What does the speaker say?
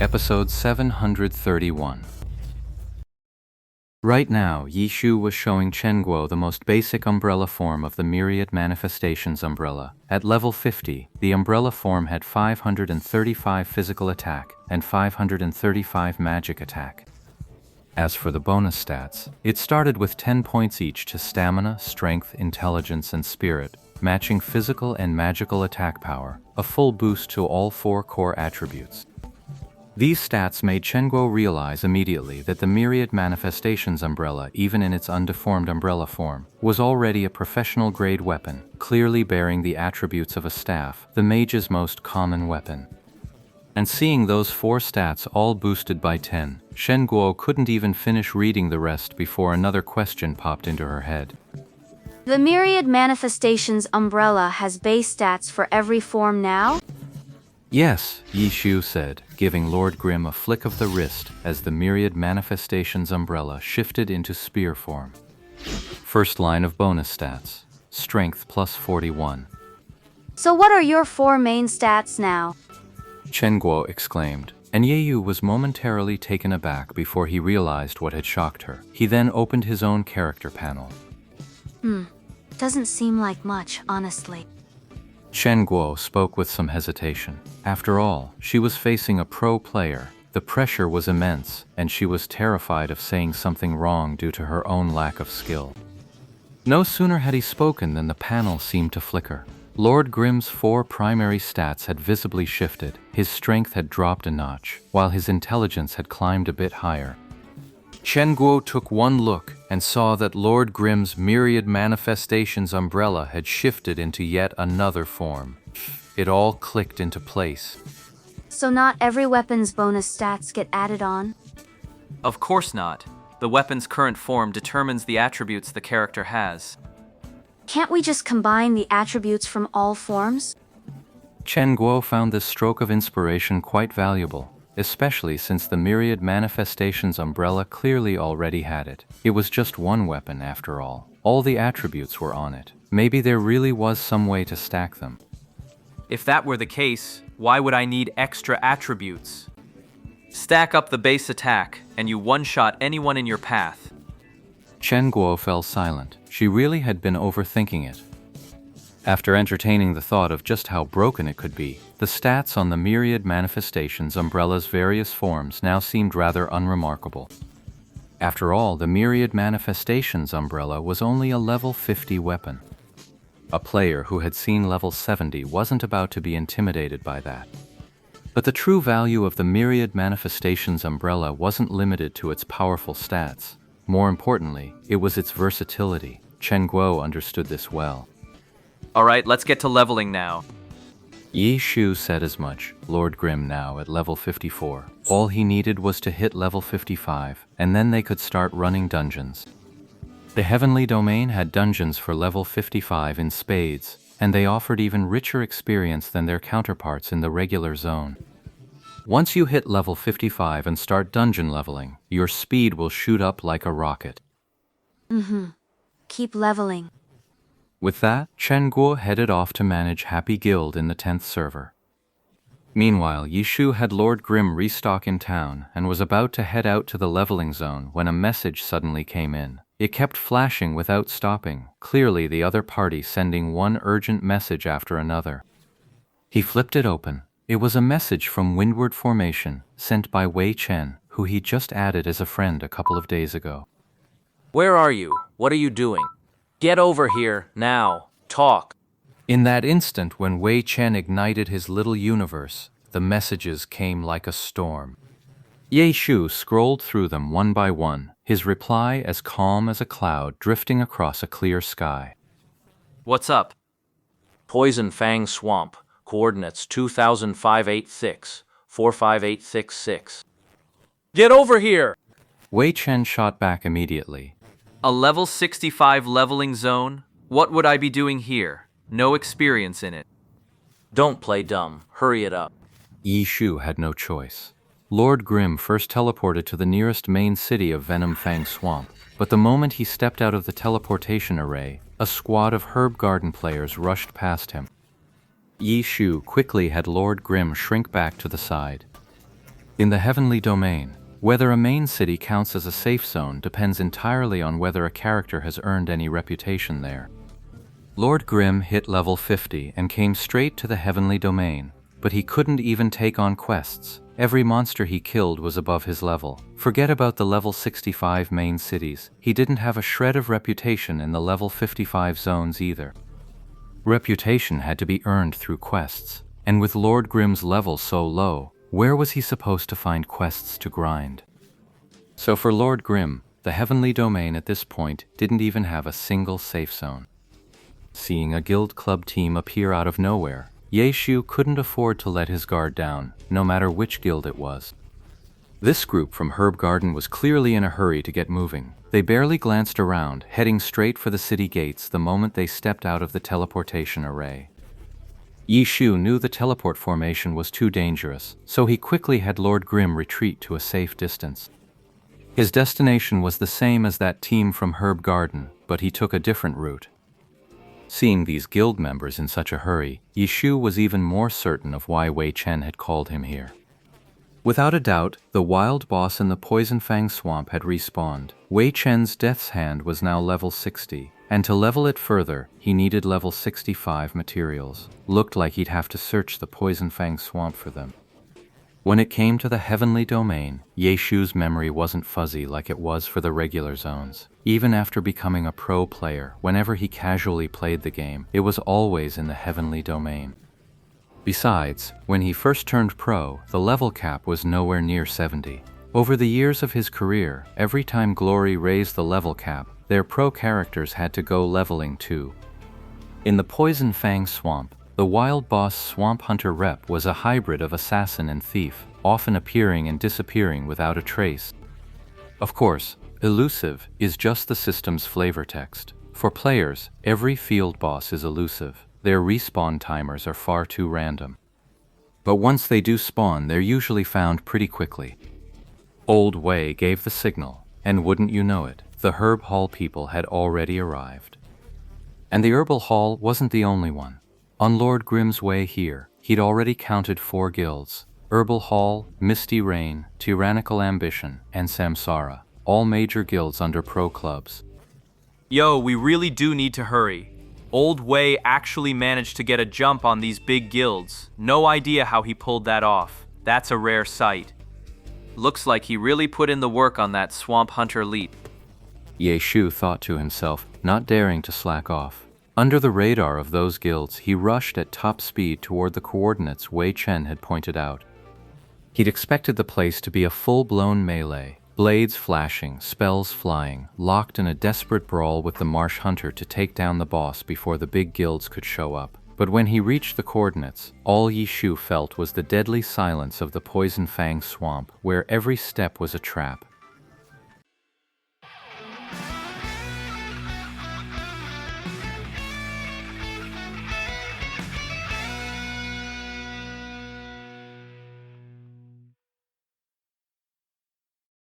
Episode 731. Right now, Yishu was showing Chen Guo the most basic umbrella form of the Myriad Manifestations umbrella. At level 50, the umbrella form had 535 physical attack and 535 magic attack. As for the bonus stats, it started with 10 points each to stamina, strength, intelligence, and spirit, matching physical and magical attack power, a full boost to all 4 core attributes. These stats made Chen Guo realize immediately that the Myriad Manifestations umbrella, even in its undeformed umbrella form, was already a professional-grade weapon, clearly bearing the attributes of a staff, the mage's most common weapon. And seeing those 4 stats all boosted by 10, Chen Guo couldn't even finish reading the rest before another question popped into her head. The Myriad Manifestations umbrella has base stats for every form now? Yes, Yishu said, giving Lord Grimm a flick of the wrist as the Myriad Manifestations umbrella shifted into spear form. First line of bonus stats, strength plus 41. So what are your 4 main stats now? Chen Guo exclaimed, and Yeyu was momentarily taken aback before he realized what had shocked her. He then opened his own character panel. Doesn't seem like much, honestly. Chen Guo spoke with some hesitation. After all, she was facing a pro player. The pressure was immense, and she was terrified of saying something wrong due to her own lack of skill. No sooner had he spoken than the panel seemed to flicker. Lord Grimm's 4 primary stats had visibly shifted. His strength had dropped a notch, while his intelligence had climbed a bit higher. Chen Guo took one look and saw that Lord Grimm's Myriad Manifestations umbrella had shifted into yet another form. It all clicked into place. So not every weapon's bonus stats get added on? Of course not. The weapon's current form determines the attributes the character has. Can't we just combine the attributes from all forms? Chen Guo found this stroke of inspiration quite valuable, especially since the Myriad Manifestations umbrella clearly already had it. It was just one weapon, after all. All the attributes were on it. Maybe there really was some way to stack them. If that were the case, why would I need extra attributes? Stack up the base attack, and you one-shot anyone in your path. Chen Guo fell silent. She really had been overthinking it. After entertaining the thought of just how broken it could be, the stats on the Myriad Manifestations umbrella's various forms now seemed rather unremarkable. After all, the Myriad Manifestations umbrella was only a level 50 weapon. A player who had seen level 70 wasn't about to be intimidated by that. But the true value of the Myriad Manifestations umbrella wasn't limited to its powerful stats. More importantly, it was its versatility. Chen Guo understood this well. Alright, let's get to leveling now. Yishu said as much, Lord Grimm now at level 54. All he needed was to hit level 55, and then they could start running dungeons. The Heavenly Domain had dungeons for level 55 in spades, and they offered even richer experience than their counterparts in the regular zone. Once you hit level 55 and start dungeon leveling, your speed will shoot up like a rocket. Keep leveling. With that, Chen Guo headed off to manage Happy Guild in the 10th server. Meanwhile, Yishu had Lord Grimm restock in town and was about to head out to the leveling zone when a message suddenly came in. It kept flashing without stopping, clearly the other party sending one urgent message after another. He flipped it open. It was a message from Windward Formation, sent by Wei Chen, who he just added as a friend a couple of days ago. Where are you? What are you doing? Get over here, now. Talk. In that instant when Wei Chen ignited his little universe, the messages came like a storm. Ye Shu scrolled through them one by one, his reply as calm as a cloud drifting across a clear sky. What's up? Poison Fang Swamp. Coordinates 2,586, 45866. Get over here! Wei Chen shot back immediately. A level 65 leveling zone? What would I be doing here? No experience in it. Don't play dumb. Hurry it up. Yi Shu had no choice. Lord Grimm first teleported to the nearest main city of Venom Fang Swamp, but the moment he stepped out of the teleportation array, a squad of Herb Garden players rushed past him. Yi Shu quickly had Lord Grimm shrink back to the side. In the heavenly domain, whether a main city counts as a safe zone depends entirely on whether a character has earned any reputation there. Lord Grimm hit level 50 and came straight to the heavenly domain, but he couldn't even take on quests. Every monster he killed was above his level. Forget about the level 65 main cities. He didn't have a shred of reputation in the level 55 zones either. Reputation had to be earned through quests, and with Lord Grimm's level so low, where was he supposed to find quests to grind? So for Lord Grimm, the heavenly domain at this point didn't even have a single safe zone. Seeing a guild club team appear out of nowhere, Yeshu couldn't afford to let his guard down, no matter which guild it was. This group from Herb Garden was clearly in a hurry to get moving. They barely glanced around, heading straight for the city gates the moment they stepped out of the teleportation array. Yeshu knew the teleport formation was too dangerous, so he quickly had Lord Grimm retreat to a safe distance. His destination was the same as that team from Herb Garden, but he took a different route. Seeing these guild members in such a hurry, Yeshu was even more certain of why Wei Chen had called him here. Without a doubt, the wild boss in the Poison Fang Swamp had respawned. Wei Chen's Death's Hand was now level 60, and to level it further, he needed level 65 materials. Looked like he'd have to search the Poison Fang Swamp for them. When it came to the heavenly domain, Yeshu's memory wasn't fuzzy like it was for the regular zones. Even after becoming a pro player, whenever he casually played the game, it was always in the heavenly domain. Besides, when he first turned pro, the level cap was nowhere near 70. Over the years of his career, every time Glory raised the level cap, their pro characters had to go leveling too. In the Poison Fang Swamp, the wild boss Swamp Hunter Rep was a hybrid of assassin and thief, often appearing and disappearing without a trace. Of course, elusive is just the system's flavor text. For players, every field boss is elusive. Their respawn timers are far too random. But once they do spawn, they're usually found pretty quickly. Old Wei gave the signal, and wouldn't you know it, the Herb Hall people had already arrived. And the Herbal Hall wasn't the only one. On Lord Grimm's way here, he'd already counted 4 guilds: Herbal Hall, Misty Rain, Tyrannical Ambition, and Samsara, all major guilds under pro clubs. Yo, we really do need to hurry. Old Wei actually managed to get a jump on these big guilds. No idea how he pulled that off. That's a rare sight. Looks like he really put in the work on that Swamp Hunter leap. Yeshu thought to himself, not daring to slack off. Under the radar of those guilds, he rushed at top speed toward the coordinates Wei Chen had pointed out. He'd expected the place to be a full-blown melee, blades flashing, spells flying, locked in a desperate brawl with the Marsh Hunter to take down the boss before the big guilds could show up. But when he reached the coordinates, all Yeshu felt was the deadly silence of the Poison Fang Swamp, where every step was a trap.